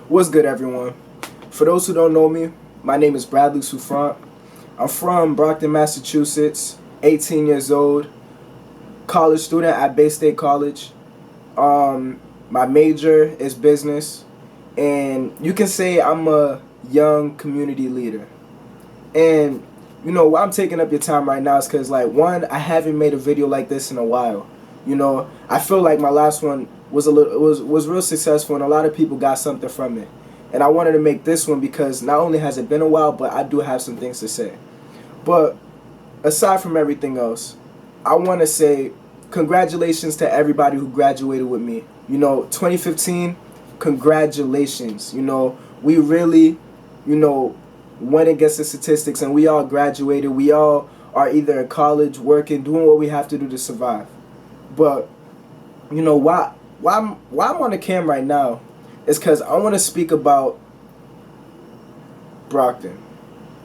What's good, everyone? For those who don't know me, my name is Bradley Souffrant. I'm from Brockton, Massachusetts, 18 years old, college student at Bay State College. My major is business, and you can say I'm a young community leader. And why I'm taking up your time right now is because, like, one, I haven't made a video like this in a while. I feel like my last one was real successful, and a lot of people got something from it. And I wanted to make this one because not only has it been a while, but I do have some things to say. But aside from everything else, I want to say congratulations to everybody who graduated with me. 2015, congratulations. We really, went against the statistics, and we all graduated. We all are either in college, working, doing what we have to do to survive. But why I'm on the cam right now is because I want to speak about Brockton.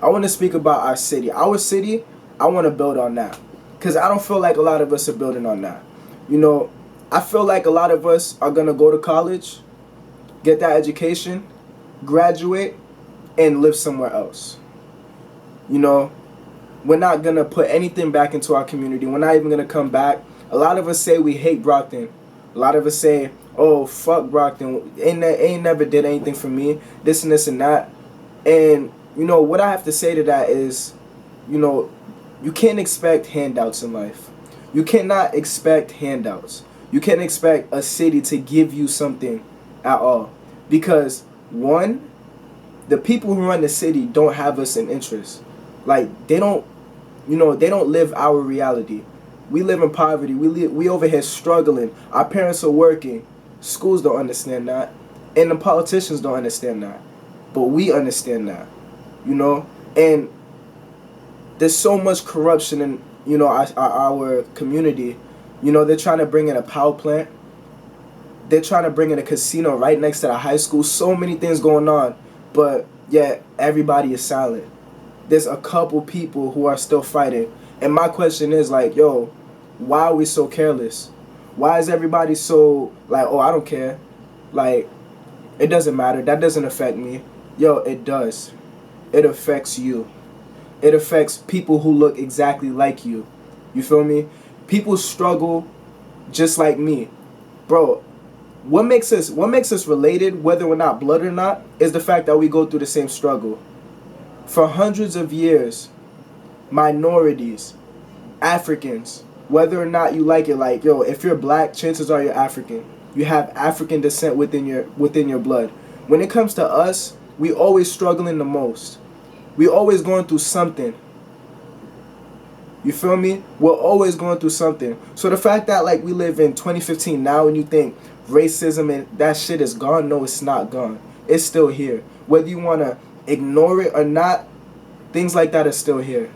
I want to speak about our city. Our city, I want to build on that because I don't feel like a lot of us are building on that. I feel like a lot of us are gonna go to college, get that education, graduate, and live somewhere else. We're not gonna put anything back into our community. We're not even gonna come back. A lot of us say we hate Brockton. A lot of us say, "Oh, fuck Brockton. Ain't never did anything for me. This and this and that." And what I have to say to that is, you can't expect handouts in life. You cannot expect handouts. You can't expect a city to give you something at all, because one, the people who run the city don't have us in interest. Like, they don't live our reality. We live in poverty. We over here struggling. Our parents are working. Schools don't understand that, and the politicians don't understand that. But we understand that, And there's so much corruption in our community. They're trying to bring in a power plant. They're trying to bring in a casino right next to the high school. So many things going on, but yet everybody is silent. There's a couple people who are still fighting. And my question is, like, yo, why are we so careless? Why is everybody so like, oh, I don't care. Like, it doesn't matter. That doesn't affect me. Yo, it does. It affects you. It affects people who look exactly like you. You feel me? People struggle just like me. Bro, what makes us related, whether we're not blood or not, is the fact that we go through the same struggle. For hundreds of years, minorities, Africans, whether or not you like it, like, yo, if you're black, chances are you're African. You have African descent within your blood. When it comes to us, we always struggling the most. We always going through something. You feel me? We're always going through something. So the fact that, like, we live in 2015 now and you think racism and that shit is gone, no, it's not gone. It's still here. Whether you want to ignore it or not, things like that are still here.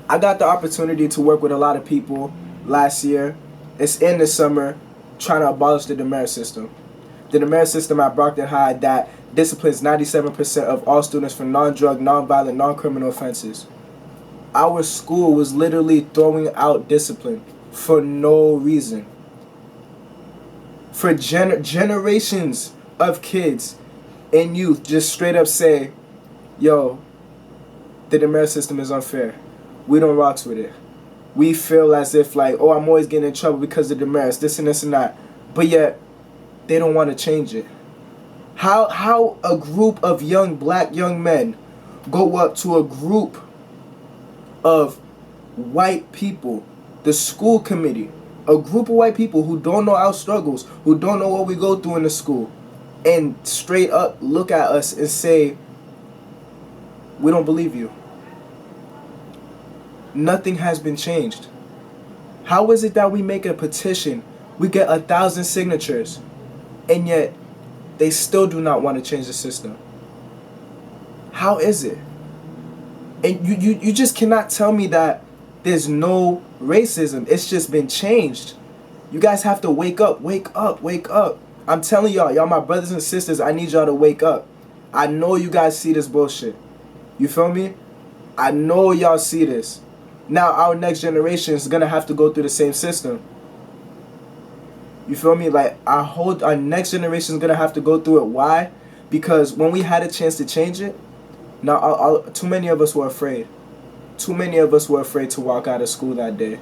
I got the opportunity to work with a lot of people last year. It's in the summer, trying to abolish the demerit system. The demerit system at Brockton High that disciplines 97% of all students for non-drug, non-violent, non-criminal offenses. Our school was literally throwing out discipline for no reason. For generations of kids and youth just straight up say, yo, the demerit system is unfair. We don't rock with it. We feel as if, like, oh, I'm always getting in trouble because of demerits, this and this and that. But yet, they don't want to change it. How a group of black young men go up to a group of white people, the school committee, a group of white people who don't know our struggles, who don't know what we go through in the school, and straight up look at us and say, we don't believe you. Nothing has been changed. How is it that we make a petition, we get 1,000 signatures, and yet they still do not want to change the system? How is it? And you just cannot tell me that there's no racism. It's just been changed. You guys have to wake up, wake up, wake up. I'm telling y'all my brothers and sisters, I need y'all to wake up. I know you guys see this bullshit. You feel me? I know y'all see this. Now our next generation is going to have to go through the same system. You feel me? Like, our next generation is gonna have to go through it. Why? Because when we had a chance to change it, now too many of us were afraid. Too many of us were afraid to walk out of school that day.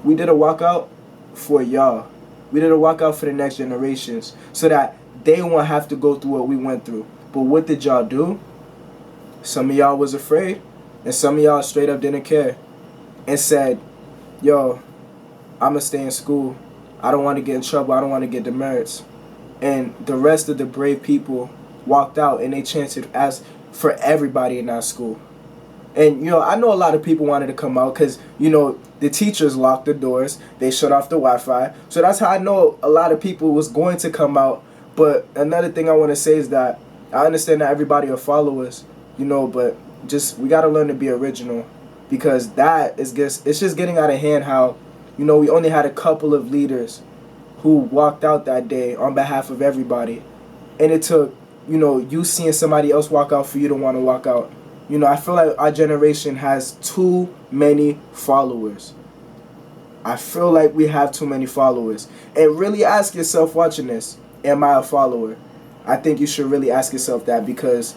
We did a walkout for y'all. We did a walkout for the next generations so that they won't have to go through what we went through. But what did y'all do? Some of y'all was afraid, and some of y'all straight up didn't care and said, yo, I'm going to stay in school. I don't want to get in trouble. I don't want to get demerits. And the rest of the brave people walked out, and they chanted as for everybody in that school. And, you know, I know a lot of people wanted to come out because, you know, the teachers locked the doors. They shut off the Wi-Fi. So that's how I know a lot of people was going to come out. But another thing I want to say is that I understand that everybody are followers, you know, but just we got to learn to be original, because that is just, it's just getting out of hand how, you know, we only had a couple of leaders who walked out that day on behalf of everybody. And it took, you know, you seeing somebody else walk out for you to want to walk out. You know, I feel like our generation has too many followers. I feel like we have too many followers. And really ask yourself watching this, am I a follower? I think you should really ask yourself that, because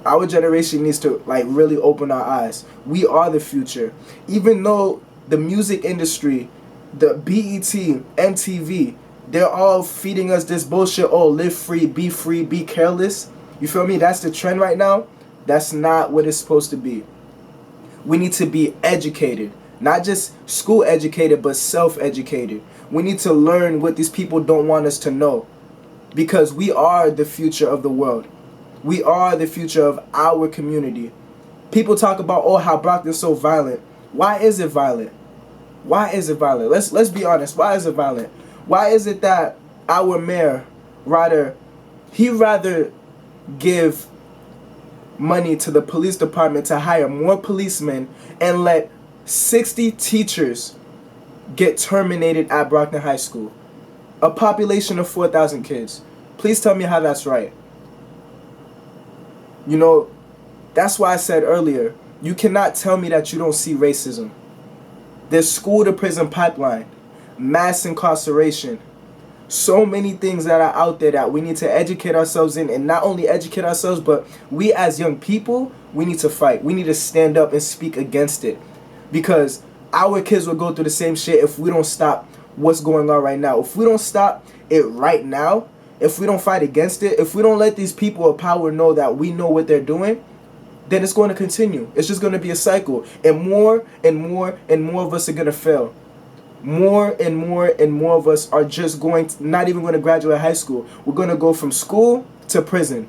our generation needs to like really open our eyes. We are the future. Even though the music industry, the BET, MTV, they're all feeding us this bullshit, oh, live free, be careless. You feel me? That's the trend right now. That's not what it's supposed to be. We need to be educated. Not just school educated, but self-educated. We need to learn what these people don't want us to know. Because we are the future of the world. We are the future of our community. People talk about, oh, how Brockton's so violent. Why is it violent? Why is it violent? Let's be honest. Why is it violent? Why is it that our mayor, he'd rather give money to the police department to hire more policemen and let 60 teachers get terminated at Brockton High School? A population of 4,000 kids. Please tell me how that's right. You know, that's why I said earlier, you cannot tell me that you don't see racism. There's school to prison pipeline, mass incarceration, so many things that are out there that we need to educate ourselves in, and not only educate ourselves, but we as young people, we need to fight. We need to stand up and speak against it, because our kids will go through the same shit if we don't stop what's going on right now. If we don't stop it right now, if we don't fight against it, if we don't let these people of power know that we know what they're doing, then it's going to continue. It's just going to be a cycle. And more and more and more of us are going to fail. More and more and more of us are just not even going to graduate high school. We're going to go from school to prison.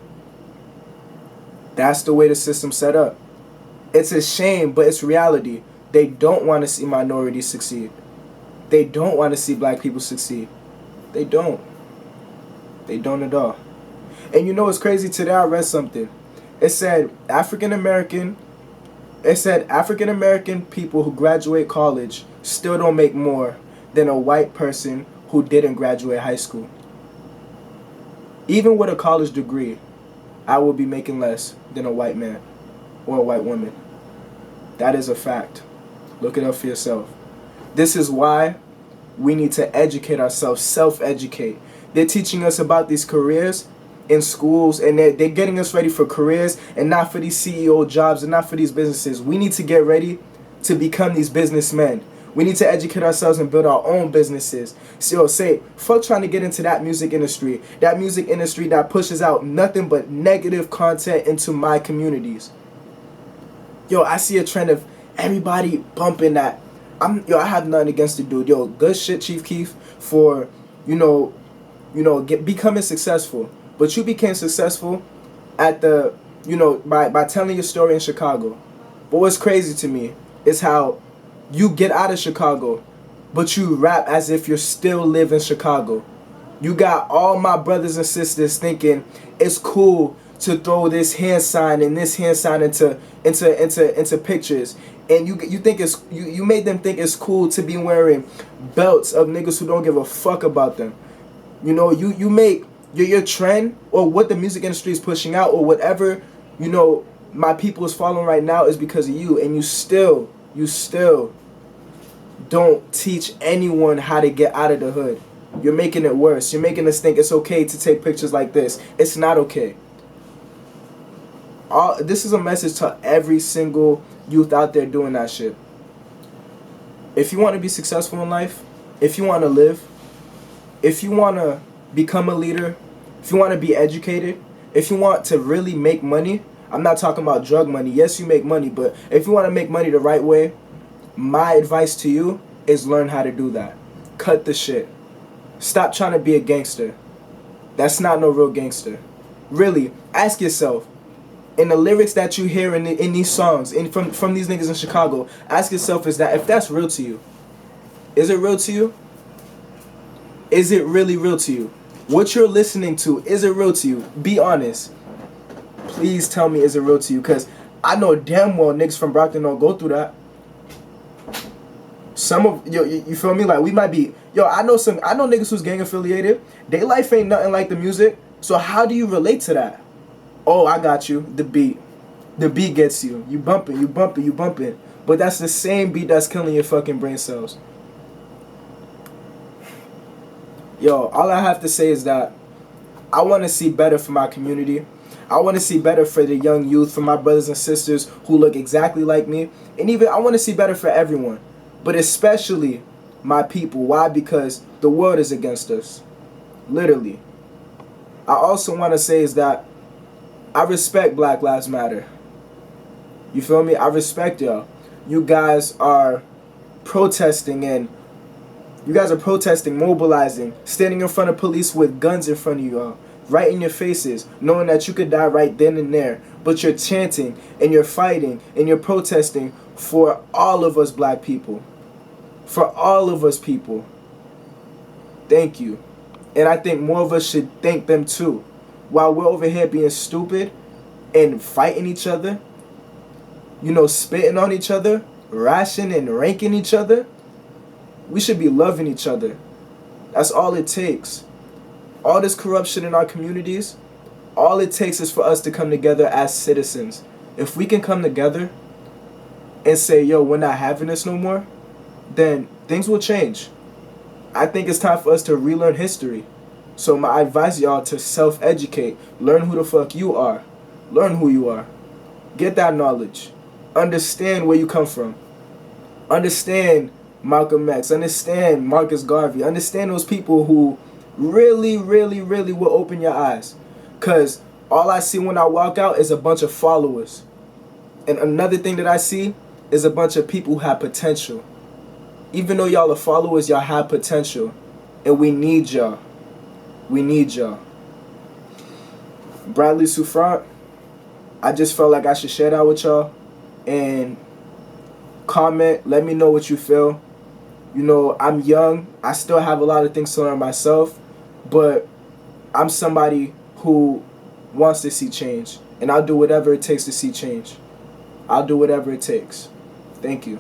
That's the way the system's set up. It's a shame, but it's reality. They don't want to see minorities succeed. They don't want to see black people succeed. They don't. They don't at all. And you know what's crazy? Today I read something. It said African American people who graduate college still don't make more than a white person who didn't graduate high school. Even with a college degree, I will be making less than a white man or a white woman. That is a fact. Look it up for yourself. This is why we need to educate ourselves, self-educate. They're teaching us about these careers in schools, and they're getting us ready for careers and not for these CEO jobs and not for these businesses. We need to get ready to become these businessmen. We need to educate ourselves and build our own businesses. So fuck trying to get into that music industry that pushes out nothing but negative content into my communities. Yo, I see a trend of everybody bumping that. I have nothing against the dude. Yo, good shit, Chief Keef, for becoming successful. But you became successful at by telling your story in Chicago. But what's crazy to me is how you get out of Chicago, but you rap as if you still live in Chicago. You got all my brothers and sisters thinking it's cool to throw this hand sign and this hand sign into pictures. And you think you made them think it's cool to be wearing belts of niggas who don't give a fuck about them. You know, you make your trend or what the music industry is pushing out or whatever, my people is following right now is because of you, and you still don't teach anyone how to get out of the hood. You're making it worse. You're making us think it's okay to take pictures like this. It's not okay. This is a message to every single youth out there doing that shit. If you want to be successful in life, if you want to live, if you want to become a leader, if you want to be educated, if you want to really make money, I'm not talking about drug money. Yes, you make money, but if you want to make money the right way, my advice to you is learn how to do that. Cut the shit. Stop trying to be a gangster. That's not no real gangster. Really, ask yourself, in the lyrics that you hear in these songs, from these niggas in Chicago, ask yourself, is that if that's real to you? Is it real to you? Is it really real to you? What you're listening to, is it real to you? Be honest. Please tell me, is it real to you? Because I know damn well niggas from Brockton don't go through that. Some of you feel me? Like, we might be, I know niggas who's gang affiliated. Their life ain't nothing like the music. So how do you relate to that? Oh, I got you. The beat. The beat gets you. You bumping, you bumping, you bumping. But that's the same beat that's killing your fucking brain cells. All I have to say is that I want to see better for my community. I want to see better for the young youth, for my brothers and sisters who look exactly like me. And even I want to see better for everyone. But especially my people. Why? Because the world is against us. Literally. I also want to say is that I respect Black Lives Matter. You feel me? I respect y'all. You guys are protesting, mobilizing, standing in front of police with guns in front of you all, right in your faces, knowing that you could die right then and there. But you're chanting and you're fighting and you're protesting for all of us black people. For all of us people. Thank you. And I think more of us should thank them too. While we're over here being stupid and fighting each other, spitting on each other, rashing and ranking each other, we should be loving each other. That's all it takes. All this corruption in our communities, all it takes is for us to come together as citizens. If we can come together and say, we're not having this no more, then things will change. I think it's time for us to relearn history. So my advice, y'all, to self-educate. Learn who the fuck you are. Learn who you are. Get that knowledge. Understand where you come from. Understand Malcolm X. Understand Marcus Garvey. Understand those people who really, really, really will open your eyes. Because all I see when I walk out is a bunch of followers. And another thing that I see is a bunch of people who have potential. Even though y'all are followers, y'all have potential. And we need y'all. We need y'all. Bradley Souffrant, I just felt like I should share that with y'all. And comment, let me know what you feel. I'm young. I still have a lot of things to learn myself. But I'm somebody who wants to see change. And I'll do whatever it takes to see change. I'll do whatever it takes. Thank you.